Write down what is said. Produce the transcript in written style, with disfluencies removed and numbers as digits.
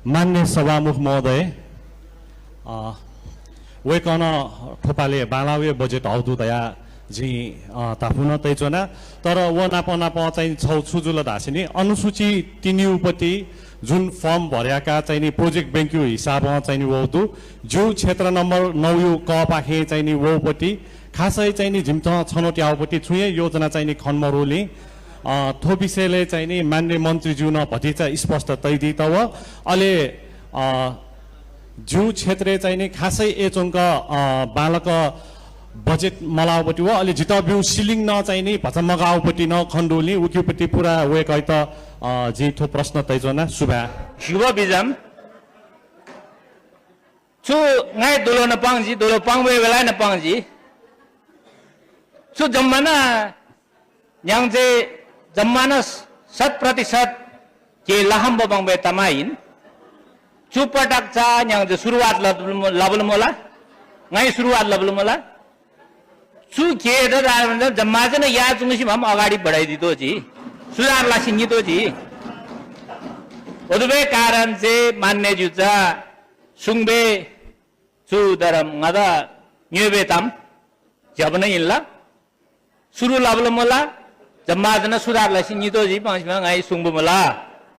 मान्य सभामुख महोदय वेकन ठोपाले बालावे बजेट हौदु दया जी ताफुन तैचोना तर व नाप चाहिँ छौ छुजुल धासिनी अनुसूची तिनिउपति जुन फर्म भर्याका चाहिँ प्रोजेक्ट ब्याङ्क हिसाबमा चाहिँ वौदु जो क्षेत्र नम्बर 9 यु क पाखे चाहिँ वौपति खासै चाहिँ झिम्थ छनौट याउपति छुए योजना चाहिँ खन्मरोले थो विषयले चाहिँ मान्य मन्त्रीज्यू न भतिचा स्पष्ट तैदी तव अहिले जू क्षेत्र चाहिँ खासै एचोंक बालक बजेट मलाउपट्टि व अहिले जितब्यू सिलिङ न चाहिँ भचम मगाउपट्टि न खण्डोली उकिपट्टि पुरा वेक है त जी थो प्रश्न तैजोना सुभा शुभ बिजम छु ngai dolo na pangji dolo pangwe wela na pangji छु जम्माना yang je जम्माना 100% के लाहम बबंगबे तमाइन छु पटक चा yang je सुरुवात लबल मोला ngai सुरुवात लबल मोला छु के द जम्मा जन या जुंगसी हम अगाडि बढाइदितो जी सुधार लासिनी तो जी ओदबे कारण से मान्य जुचा सुंगबे छु दरम ngada nyebe tam jabna illa suru labla mola जम्मा जन सुधार लासिनी तो जी पांच में ngai sungbu mola